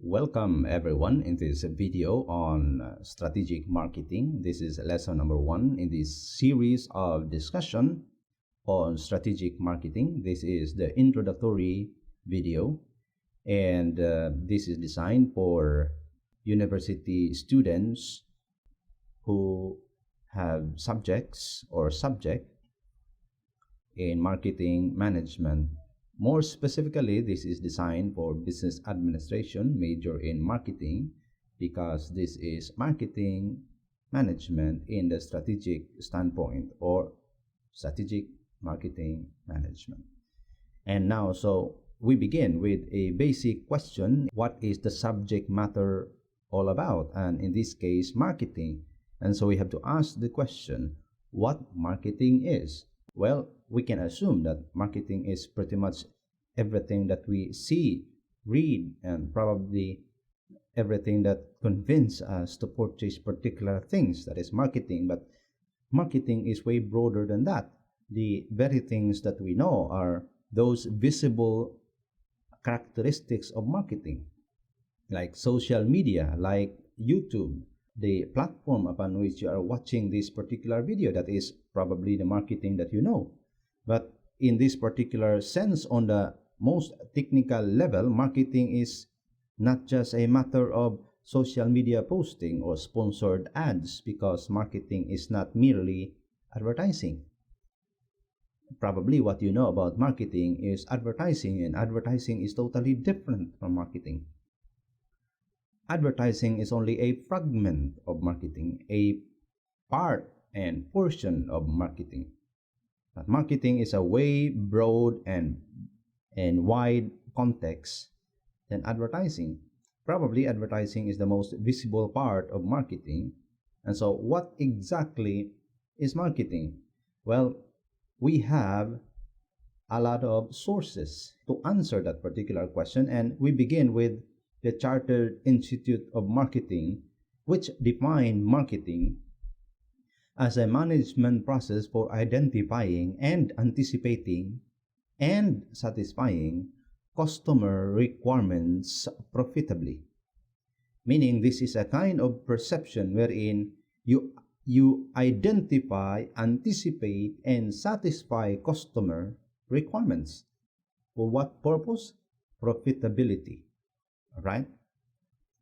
Welcome everyone in this video on strategic marketing. This is lesson number 1 in this series of discussion on strategic marketing. This is the introductory video, and this is designed for university students who have subject in marketing management. More specifically, this is designed for business administration, major in marketing, because this is marketing management in the strategic standpoint, or strategic marketing management. And now, so we begin with a basic question. What is the subject matter all about? And in this case, marketing. And so we have to ask the question, what marketing is? Well, we can assume that marketing is pretty much everything that we see, read, and probably everything that convinces us to purchase particular things. That is marketing. But marketing is way broader than that. The very things that we know are those visible characteristics of marketing, like social media, like YouTube, the platform upon which you are watching this particular video. That is probably the marketing that you know. But in this particular sense, on the most technical level, marketing is not just a matter of social media posting or sponsored ads, because marketing is not merely advertising. Probably what you know about marketing is advertising, and advertising is totally different from marketing. Advertising is only a fragment of marketing, a part and portion of marketing. But marketing is a way broad and wide context than advertising. Probably advertising is the most visible part of marketing. And so what exactly is marketing? Well, we have a lot of sources to answer that particular question, and we begin with the Chartered Institute of Marketing, which defined marketing as a management process for identifying and anticipating and satisfying customer requirements profitably. Meaning, this is a kind of perception wherein you identify, anticipate, and satisfy customer requirements. For what purpose? Profitability. Right?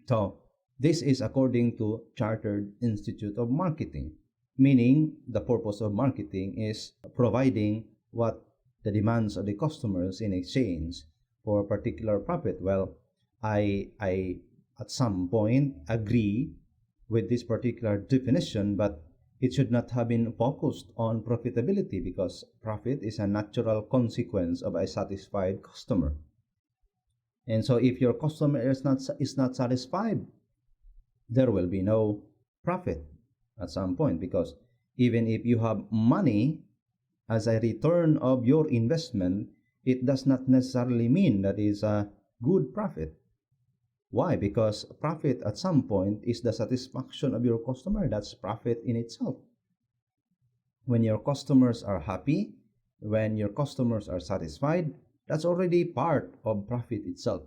So this is according to Chartered Institute of Marketing, meaning the purpose of marketing is providing what the demands of the customers in exchange for a particular profit. Well, I at some point agree with this particular definition, but it should not have been focused on profitability, because profit is a natural consequence of a satisfied customer. And so if your customer is not satisfied, there will be no profit at some point, because even if you have money as a return of your investment, it does not necessarily mean that is a good profit. Why? Because profit at some point is the satisfaction of your customer. That's profit in itself. When your customers are happy, when your customers are satisfied, that's already part of profit itself.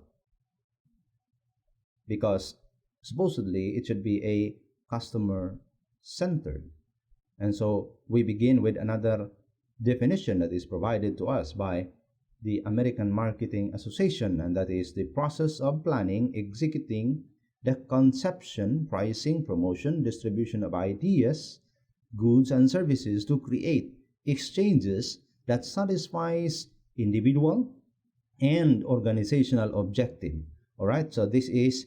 Because supposedly it should be a customer-centered. And so we begin with another definition that is provided to us by the American Marketing Association, and that is the process of planning, executing the conception, pricing, promotion, distribution of ideas, goods, and services to create exchanges that satisfies individual and organizational objective. All right, so this is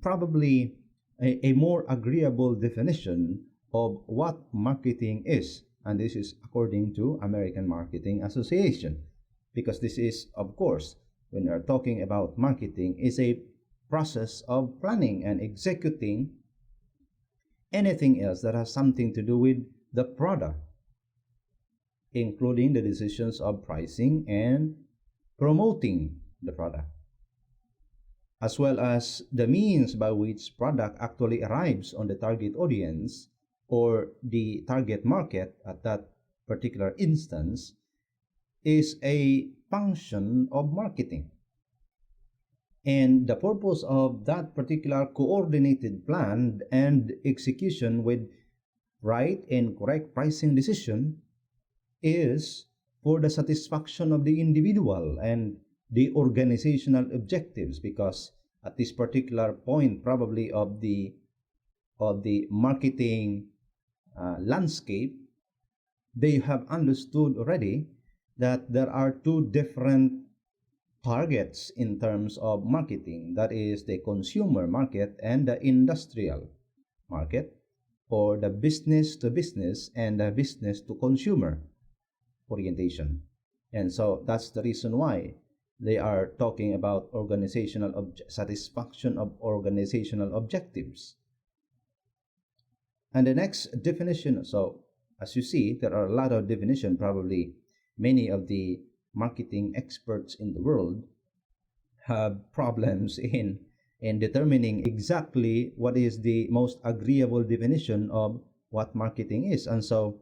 probably a more agreeable definition of what marketing is, and this is according to American Marketing Association, because this is, of course, when we are talking about marketing, is a process of planning and executing anything else that has something to do with the product, including the decisions of pricing and promoting the product, as well as the means by which product actually arrives on the target audience or the target market at that particular instance, is a function of marketing. And the purpose of that particular coordinated plan and execution with right and correct pricing decision is for the satisfaction of the individual and the organizational objectives, because at this particular point probably of the marketing landscape, they have understood already that there are two different targets in terms of marketing, that is the consumer market and the industrial market, or the business to business and the business to consumer orientation. And so that's the reason why they are talking about satisfaction of organizational objectives. And the next definition, so as you see, there are a lot of definition. Probably many of the marketing experts in the world have problems in determining exactly what is the most agreeable definition of what marketing is. And so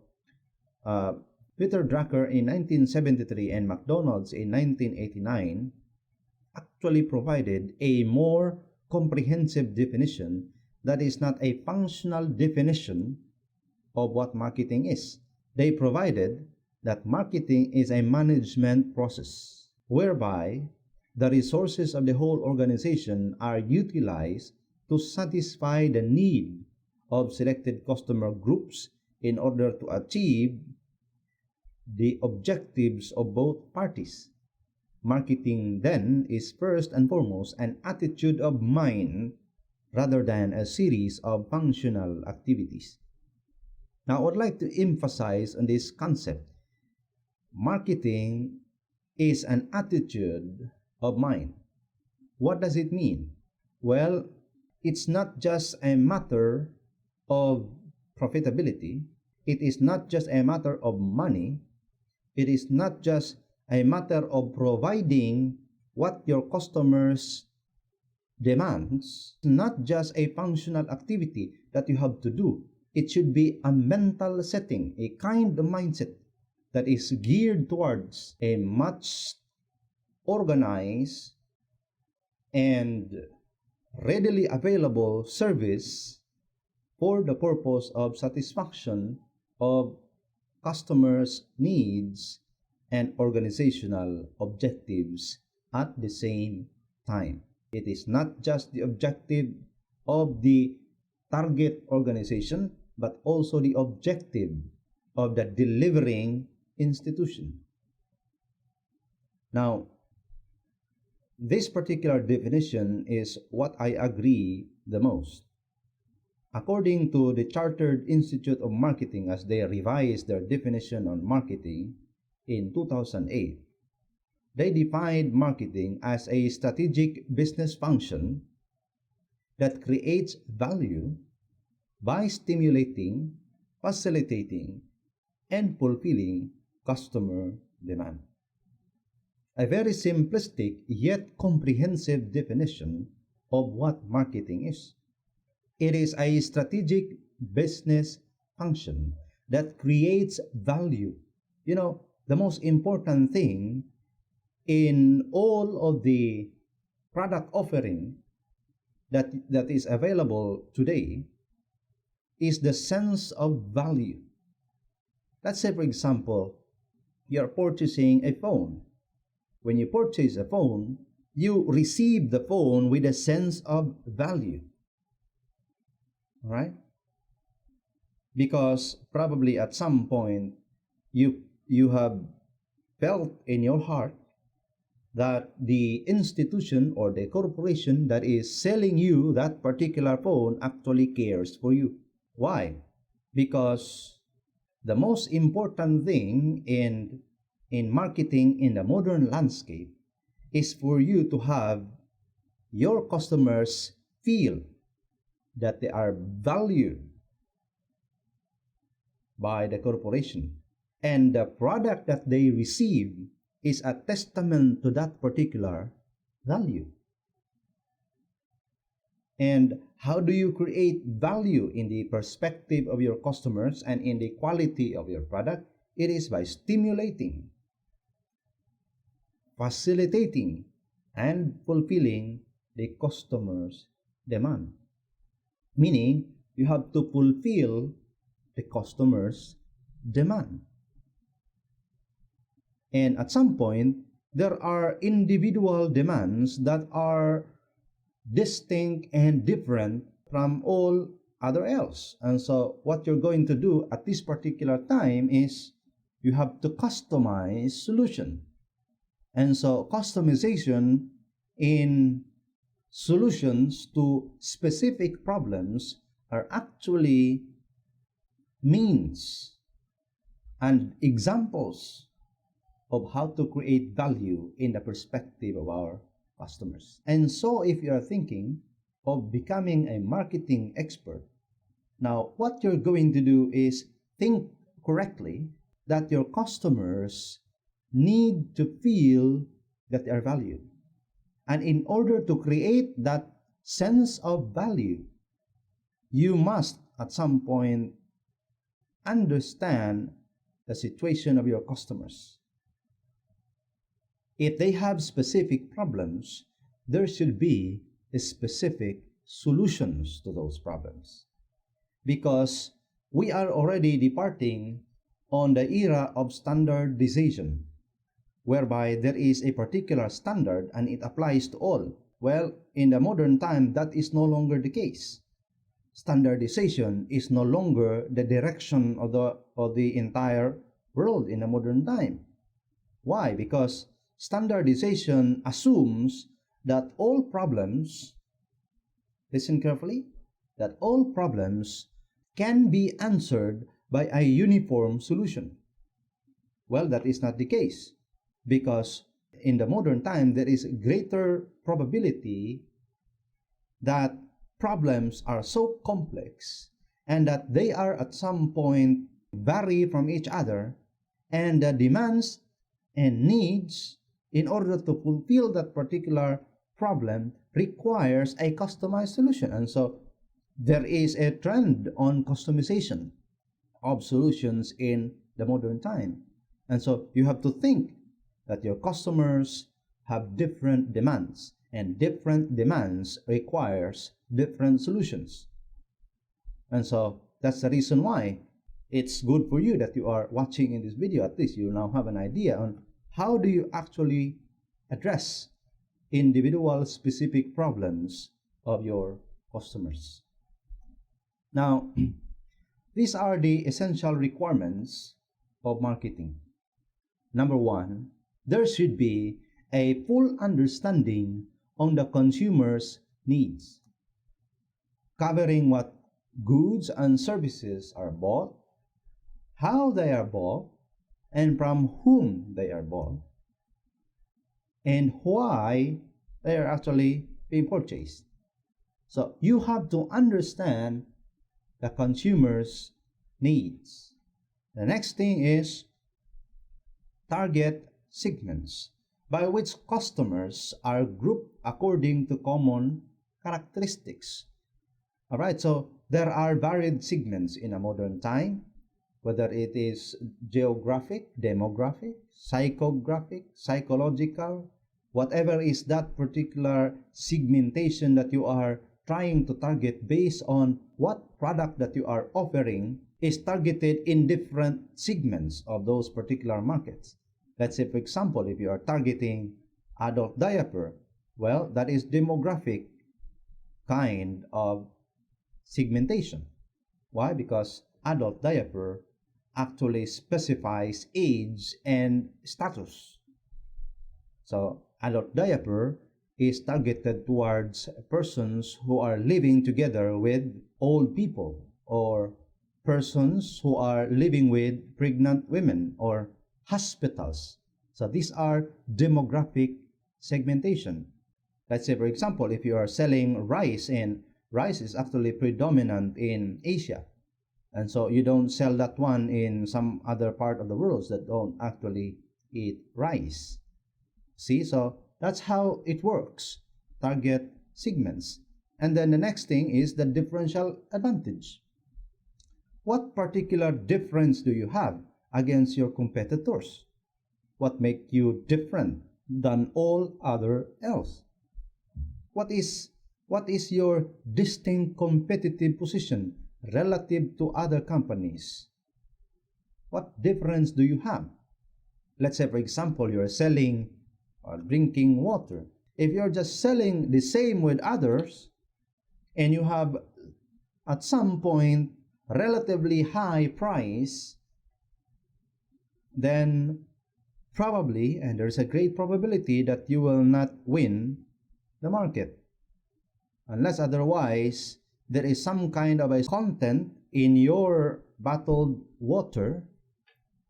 uh, Peter Drucker in 1973 and McDonald's in 1989 actually provided a more comprehensive definition that is not a functional definition of what marketing is. They provided that marketing is a management process whereby the resources of the whole organization are utilized to satisfy the need of selected customer groups in order to achieve the objectives of both parties. Marketing then is first and foremost an attitude of mind rather than a series of functional activities. Now, I would like to emphasize on this concept. Marketing is an attitude of mind. What does it mean? Well, it's not just a matter of profitability. It is not just a matter of money. It is not just a matter of providing what your customers demands. It's not just a functional activity that you have to do. It should be a mental setting, a kind of mindset that is geared towards a much organized and readily available service for the purpose of satisfaction of customers' needs and organizational objectives at the same time. It is not just the objective of the target organization, but also the objective of the delivering institution. Now, this particular definition is what I agree the most. According to the Chartered Institute of Marketing, as they revised their definition on marketing in 2008, they defined marketing as a strategic business function that creates value by stimulating, facilitating, and fulfilling customer demand. A very simplistic yet comprehensive definition of what marketing is. It is a strategic business function that creates value. You know, the most important thing in all of the product offering that is available today is the sense of value. Let's say, for example, you're purchasing a phone. When you purchase a phone, you receive the phone with a sense of value. All right? Because probably at some point you have felt in your heart that the institution or the corporation that is selling you that particular phone actually cares for you. Why? Because the most important thing in marketing in the modern landscape is for you to have your customers feel that they are valued by the corporation, and the product that they receive is a testament to that particular value. And how do you create value in the perspective of your customers and in the quality of your product? It is by stimulating, facilitating, and fulfilling the customer's demand. Meaning, you have to fulfill the customer's demand. And at some point, there are individual demands that are distinct and different from all other else. And so what you're going to do at this particular time is you have to customize solution. And so customization in solutions to specific problems are actually means and examples of how to create value in the perspective of our customers. And so if you are thinking of becoming a marketing expert, now what you're going to do is think correctly that your customers need to feel that they are valued. And in order to create that sense of value, you must at some point understand the situation of your customers. If they have specific problems, there should be specific solutions to those problems. Because we are already departing on the era of standardization, whereby there is a particular standard and it applies to all. Well, in the modern time, that is no longer the case. Standardization is no longer the direction of the entire world in the modern time. Why? Because standardization assumes that all problems, listen carefully, that all problems can be answered by a uniform solution. Well, that is not the case, because in the modern time there is greater probability that problems are so complex and that they are at some point vary from each other, and the demands and needs in order to fulfill that particular problem requires a customized solution. And so there is a trend on customization of solutions in the modern time. And so you have to think that your customers have different demands, and different demands requires different solutions. And so that's the reason why it's good for you that you are watching in this video. At least you now have an idea on how do you actually address individual specific problems of your customers. Now, these are the essential requirements of marketing. Number one, there should be a full understanding on the consumer's needs, covering what goods and services are bought, how they are bought, and from whom they are bought, and why they are actually being purchased. So you have to understand the consumer's needs. The next thing is target segments, by which customers are grouped according to common characteristics. All right, so there are varied segments in a modern time, whether it is geographic, demographic, psychographic, psychological, whatever is that particular segmentation that you are trying to target based on what product that you are offering is targeted in different segments of those particular markets. Let's say, for example, if you are targeting adult diaper, well, that is demographic kind of segmentation. Why? Because adult diaper actually specifies age and status. So adult diaper is targeted towards persons who are living together with old people, or persons who are living with pregnant women, or hospitals. So these are demographic segmentation. Let's say, for example, if you are selling rice, and rice is actually predominant in Asia, and so you don't sell that one in some other part of the world that don't actually eat rice. See, so that's how it works. Target segments. And then the next thing is the differential advantage. What particular difference do you have against your competitors? What makes you different than all other else? What is what is your distinct competitive position relative to other companies? What difference do you have? Let's say, for example, you're selling drinking water. If you're just selling the same with others and you have at some point relatively high price, then probably, and there's a great probability that you will not win the market. Unless otherwise, there is some kind of a content in your bottled water.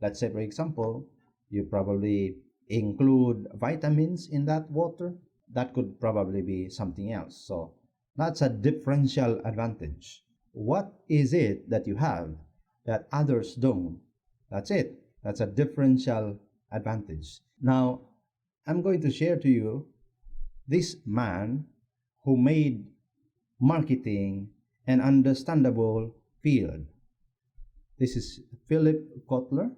Let's say, for example, you probably include vitamins in that water. That could probably be something else. So that's a differential advantage. What is it that you have that others don't? That's it. That's a differential advantage. Now, I'm going to share to you this man who made marketing an understandable field. This is Philip Kotler.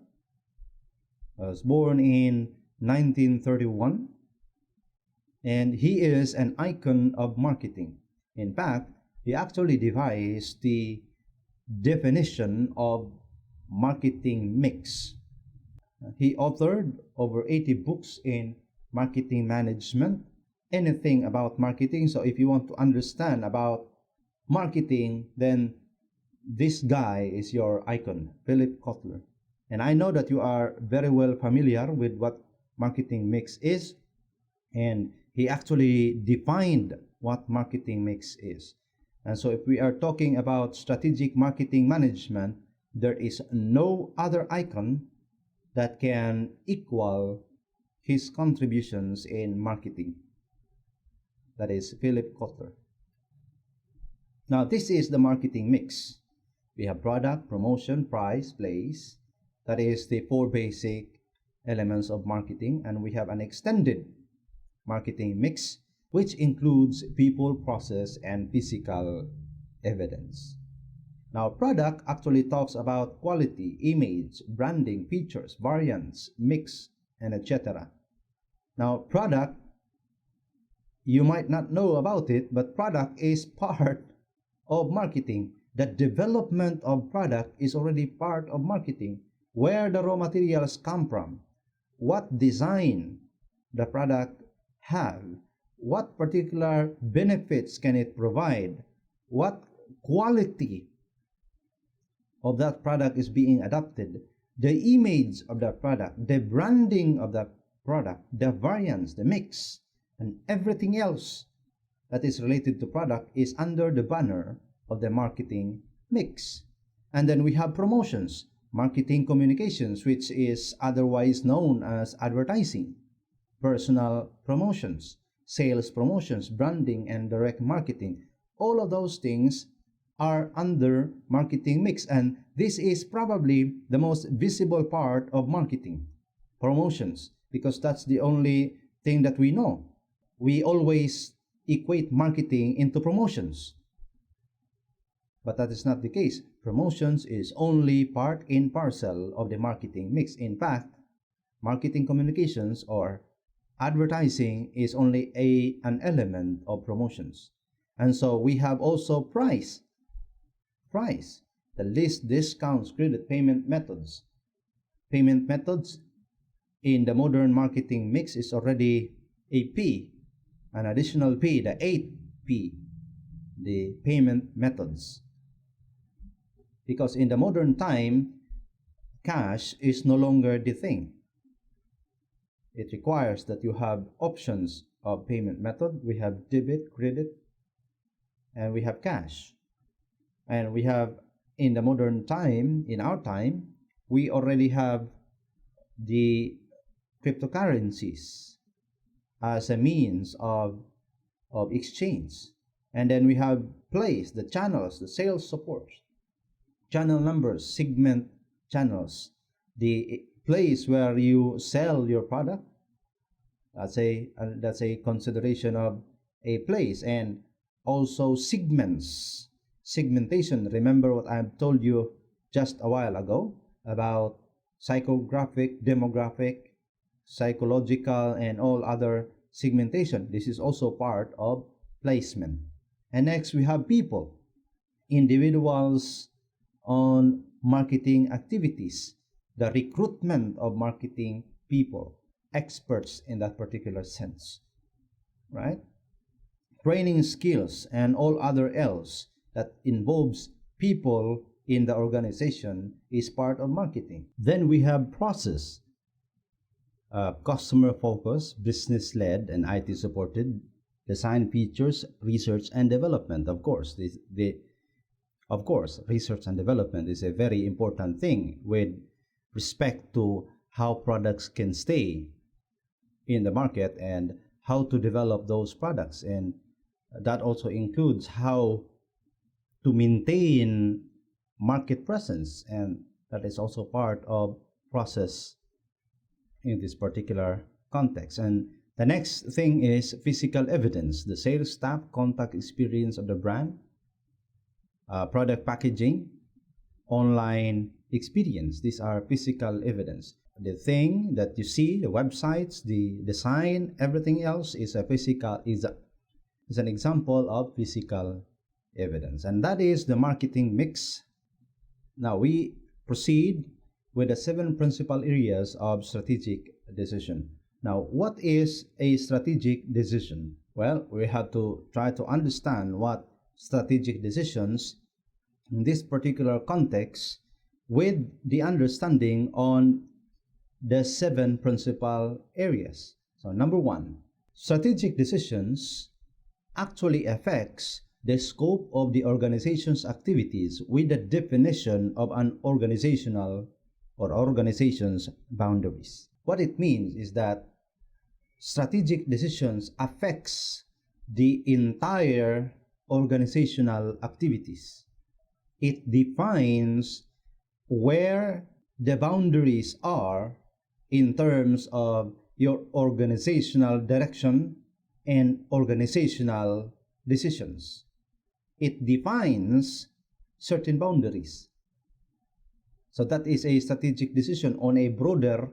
Was born in 1931, and he is an icon of marketing. In fact, he actually devised the definition of marketing mix. He authored over 80 books in marketing management, anything about marketing. So if you want to understand about marketing, then this guy is your icon, Philip Kotler. And I know that you are very well familiar with what marketing mix is, and he actually defined what marketing mix is. And so if we are talking about strategic marketing management, there is no other icon that can equal his contributions in marketing. That is Philip Kotler. Now, this is the marketing mix. We have product, promotion, price, place. That is the four basic elements of marketing. And we have an extended marketing mix, which includes people, process, and physical evidence. Now, product actually talks about quality, image, branding, features, variants, mix, and etc. Now, product, you might not know about it, but product is part of marketing. The development of product is already part of marketing. Where the raw materials come from, what design the product have, what particular benefits can it provide, what quality of that product is being adopted, the image of that product, the branding of that product, the variants, the mix, and everything else that is related to product is under the banner of the marketing mix. And then we have promotions, marketing communications, which is otherwise known as advertising, personal promotions, sales promotions, branding, and direct marketing. All of those things are under marketing mix, and this is probably the most visible part of marketing, promotions, because that's the only thing that we know. We always equate marketing into promotions, but that is not the case. Promotions is only part and parcel of the marketing mix. In fact, marketing communications or advertising is only an element of promotions. And so we have also price, the list, discounts, credit, payment methods. Payment methods in the modern marketing mix is already a P, an additional P, the 8P, the payment methods. Because in the modern time, cash is no longer the thing. It requires that you have options of payment method. We have debit, credit, and we have cash. And we have, in the modern time, in our time, we already have the cryptocurrencies as a means of exchange. And then we have place, the channels, the sales support, channel numbers, segment channels, the place where you sell your product. That's a consideration of a place. And also segments, segmentation. Remember what I told you just a while ago about psychographic, demographic, psychological, and all other segmentation. This is also part of placement. And next, we have people, individuals on marketing activities, the recruitment of marketing people, experts in that particular sense, right? Training skills and all other else that involves people in the organization is part of marketing. Then we have process, customer focused, business led, and IT supported, design, features, research and development. Of course, research and development is a very important thing with respect to how products can stay in the market and how to develop those products, and that also includes how to maintain market presence, and that is also part of process in this particular context. And the next thing is physical evidence, the sales staff contact experience of the brand, product packaging, online experience. These are physical evidence. The thing that you see, the websites, the design, everything else is an example of physical evidence. And that is the marketing mix. Now we proceed with the 7 principal areas of strategic decision. Now, what is a strategic decision? Well, we have to try to understand what strategic decisions in this particular context with the understanding on the 7 principal areas. So number 1, strategic decisions actually affects the scope of the organization's activities with the definition of an organizational or organization's boundaries. What it means is that strategic decisions affects the entire organizational activities. It defines where the boundaries are in terms of your organizational direction and organizational decisions. It defines certain boundaries. So that is a strategic decision on a broader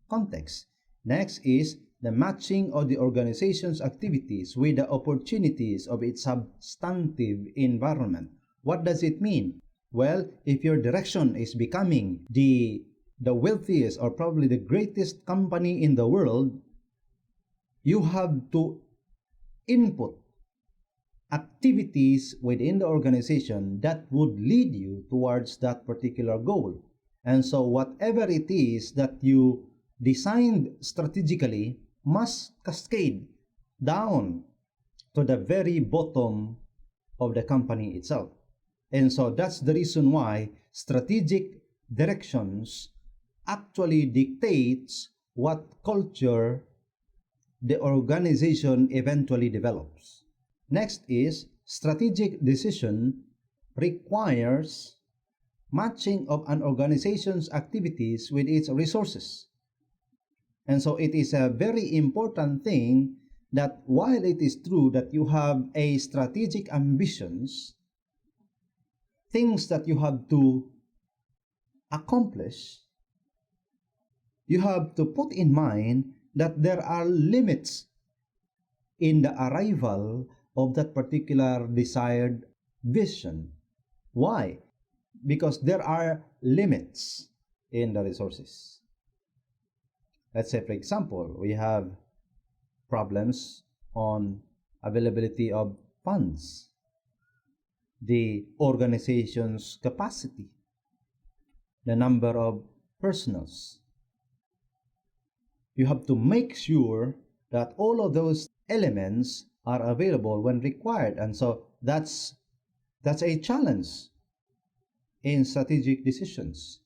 context. Next is the matching of the organization's activities with the opportunities of its substantive environment. What does it mean? Well, if your direction is becoming the wealthiest or probably the greatest company in the world, you have to input activities within the organization that would lead you towards that particular goal. And so whatever it is that you designed strategically must cascade down to the very bottom of the company itself. And so that's the reason why strategic directions actually dictates what culture the organization eventually develops. Next is strategic decision requires matching of an organization's activities with its resources. And so it is a very important thing that while it is true that you have a strategic ambitions, things that you have to accomplish, you have to put in mind that there are limits in the arrival of that particular desired vision. Why? Because there are limits in the resources. Let's say, for example, we have problems on availability of funds, the organization's capacity, the number of personals. You have to make sure that all of those elements are available when required. And so that's a challenge in strategic decisions,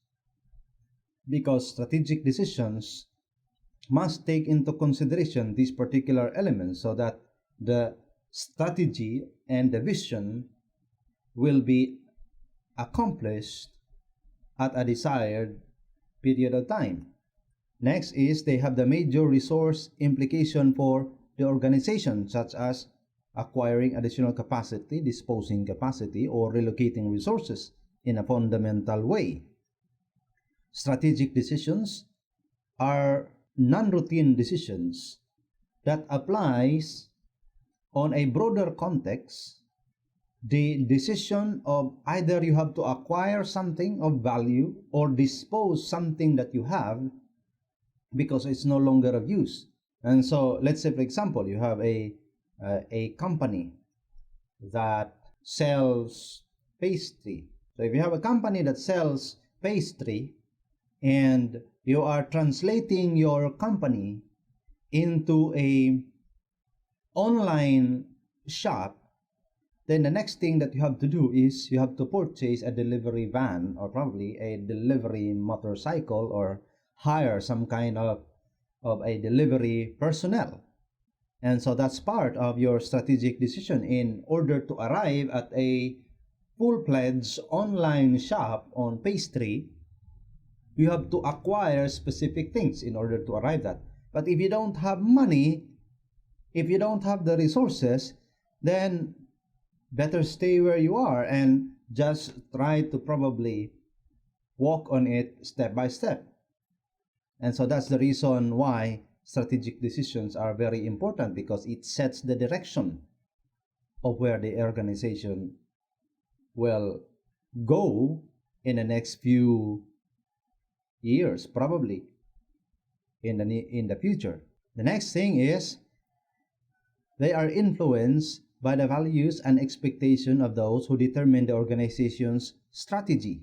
because strategic decisions must take into consideration these particular elements so that the strategy and the vision will be accomplished at a desired period of time. Next is they have the major resource implication for the organization, such as acquiring additional capacity, disposing capacity, or relocating resources in a fundamental way. Strategic decisions are non-routine decisions that applies on a broader context, the decision of either you have to acquire something of value or dispose something that you have because it's no longer of use. And so let's say, for example, you have a company that sells pastry. So if you have a company that sells pastry and you are translating your company into a online shop, then the next thing that you have to do is you have to purchase a delivery van or probably a delivery motorcycle or hire some kind of a delivery personnel. And so that's part of your strategic decision in order to arrive at a full-fledged online shop on pastry. You have to acquire specific things in order to arrive at. But if you don't have money, if you don't have the resources, then better stay where you are and just try to probably walk on it step by step. And so that's the reason why strategic decisions are very important, because it sets the direction of where the organization will go in the next few years, probably in the future. The next thing is they are influenced by the values and expectation of those who determine the organization's strategy.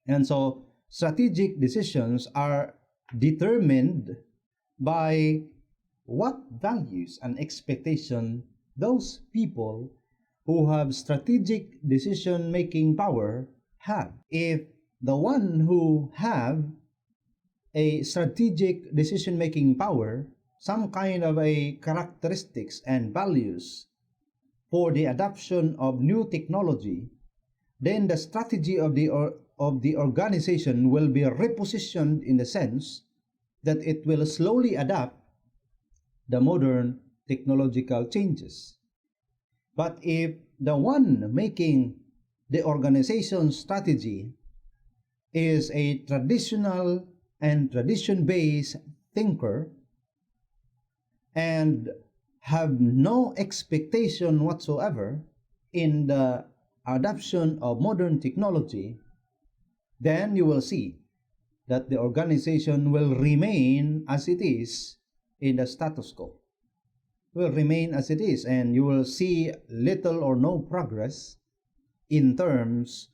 And so strategic decisions are determined by what values and expectation those people who have strategic decision making power have. If the one who have a strategic decision making power, some kind of a characteristics and values for the adoption of new technology, then the strategy of the organization will be repositioned in the sense that it will slowly adapt the modern technological changes. But if the one making the organization's strategy is a traditional and tradition-based thinker and have no expectation whatsoever in the adoption of modern technology, then you will see that the organization will remain as it is in the status quo. Will remain as it is, and you will see little or no progress in terms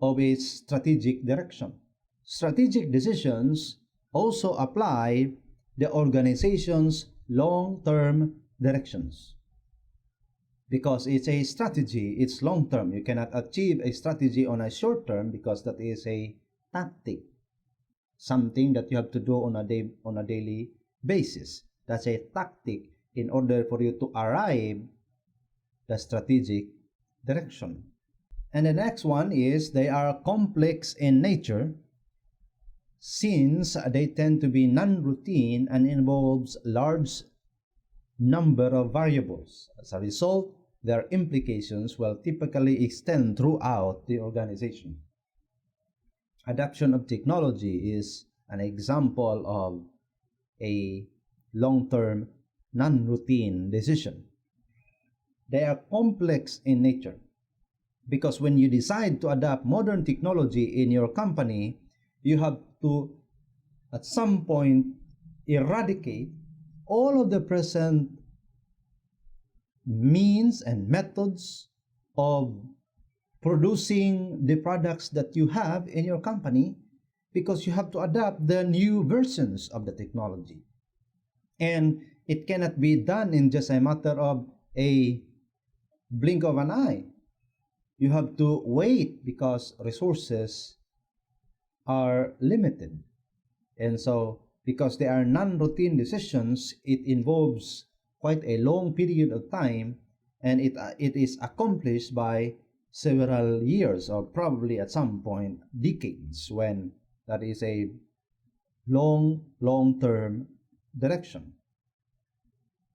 of its strategic direction. Strategic decisions also apply the organization's long-term directions. Because it's a strategy, it's long-term. You cannot achieve a strategy on a short term because that is a tactic. Something that you have to do on a daily basis. That's a tactic in order for you to arrive the strategic direction. And the next one is they are complex in nature since they tend to be non-routine and involves large number of variables. As a result, their implications will typically extend throughout the organization. Adoption of technology is an example of a long-term, non-routine decision. They are complex in nature because when you decide to adopt modern technology in your company, you have to, at some point, eradicate all of the present means and methods of producing the products that you have in your company, because you have to adapt the new versions of the technology. And it cannot be done in just a matter of a blink of an eye. You have to wait because resources are limited. And so, because they are non-routine decisions, it involves quite a long period of time, and it is accomplished by several years or probably at some point decades, when that is a long-term direction.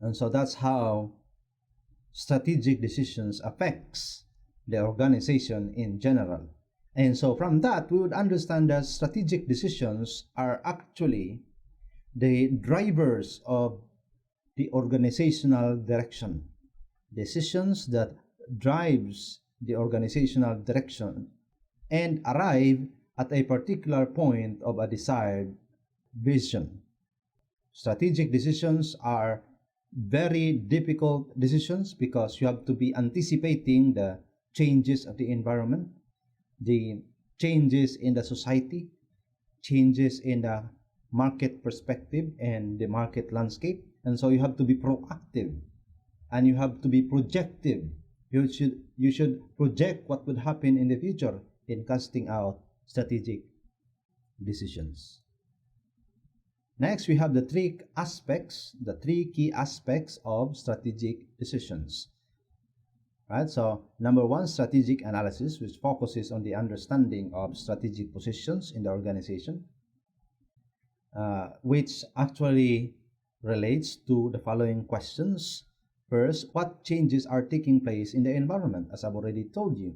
And so that's how strategic decisions affects the organization in general. And so from that, we would understand that strategic decisions are actually the drivers of the organizational direction. decisions that drives the organizational direction and arrive at a particular point of a desired vision. Strategic decisions are very difficult decisions because you have to be anticipating the changes of the environment, the changes in the society, changes in the market perspective and the market landscape. And so you have to be proactive and you have to be projective. You should project what would happen in the future in casting out strategic decisions. Next, we have the three key aspects of strategic decisions. Right? So, number one, strategic analysis, which focuses on the understanding of strategic positions in the organization, which actually relates to the following questions. First, what changes are taking place in the environment? As I've already told you,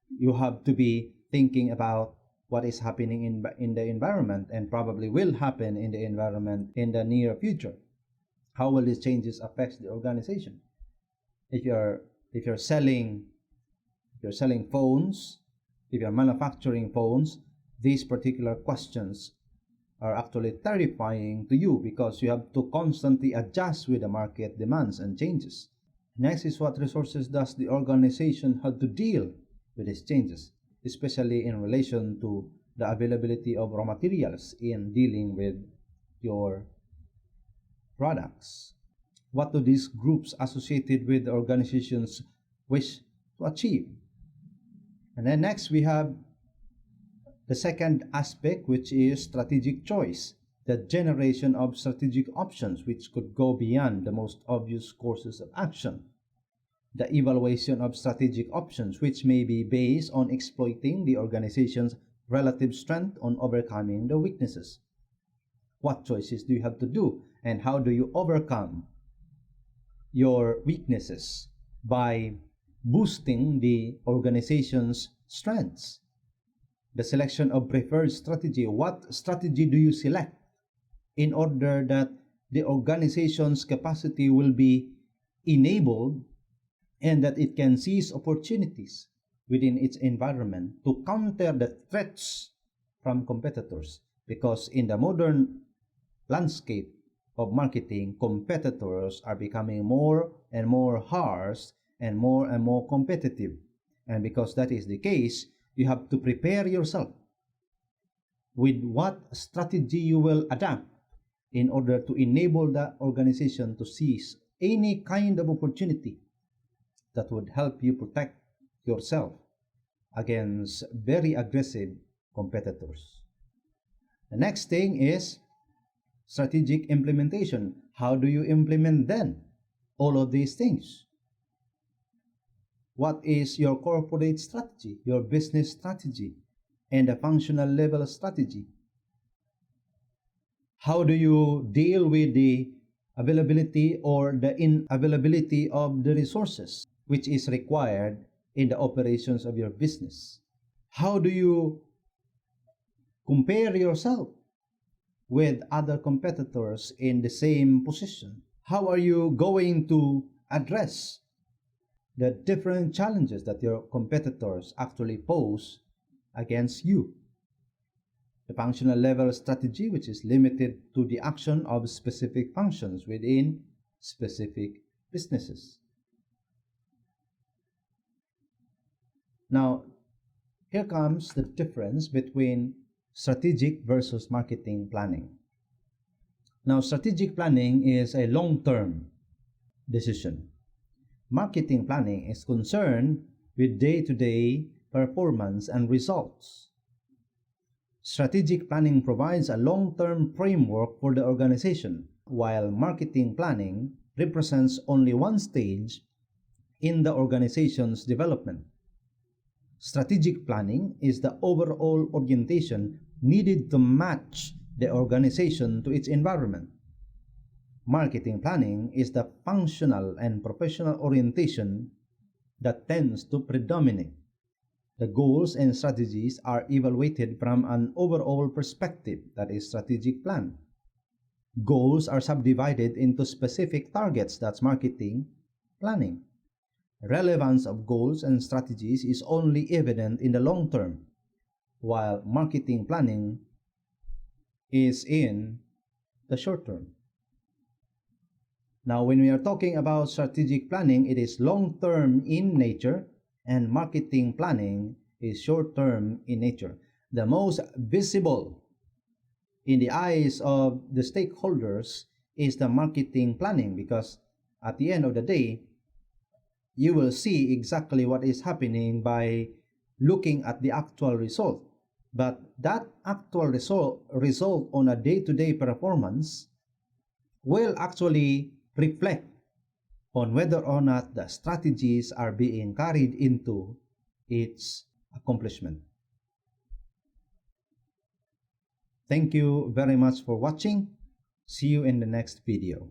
you have to be thinking about what is happening in the environment and probably will happen in the environment in the near future. How will these changes affect the organization? If you're selling phones, if you're manufacturing phones, these particular questions are actually terrifying to you because you have to constantly adjust with the market demands and changes. Next is what resources does the organization have to deal with these changes, especially in relation to the availability of raw materials in dealing with your products. What do these groups associated with the organizations wish to achieve? And then next we have the second aspect, which is strategic choice, the generation of strategic options which could go beyond the most obvious courses of action. The evaluation of strategic options, which may be based on exploiting the organization's relative strength on overcoming the weaknesses. What choices do you have to do, and how do you overcome your weaknesses by boosting the organization's strengths? The selection of preferred strategy. What strategy do you select in order that the organization's capacity will be enabled and that it can seize opportunities within its environment to counter the threats from competitors? Because in the modern landscape of marketing, competitors are becoming more and more harsh and more competitive. And because that is the case, you have to prepare yourself with what strategy you will adapt in order to enable the organization to seize any kind of opportunity that would help you protect yourself against very aggressive competitors. The next thing is strategic implementation. How do you implement then all of these things? What is your corporate strategy, your business strategy, and the functional level strategy? How do you deal with the availability or the inavailability of the resources which is required in the operations of your business? How do you compare yourself with other competitors in the same position? How are you going to address the different challenges that your competitors actually pose against you? The functional level strategy, which is limited to the action of specific functions within specific businesses. Now, here comes the difference between strategic versus marketing planning. Now, strategic planning is a long-term decision. Marketing planning is concerned with day-to-day performance and results. Strategic planning provides a long-term framework for the organization, while marketing planning represents only one stage in the organization's development. Strategic planning is the overall orientation needed to match the organization to its environment. Marketing planning is the functional and professional orientation that tends to predominate. The goals and strategies are evaluated from an overall perspective, that is strategic plan. Goals are subdivided into specific targets, that's marketing, planning. Relevance of goals and strategies is only evident in the long term, while marketing planning is in the short term. Now, when we are talking about strategic planning, it is long term in nature, and marketing planning is short term in nature. The most visible in the eyes of the stakeholders is the marketing planning, because at the end of the day, you will see exactly what is happening by looking at the actual result. But that actual result on a day-to-day performance will actually reflect on whether or not the strategies are being carried into its accomplishment. Thank you very much for watching. See you in the next video.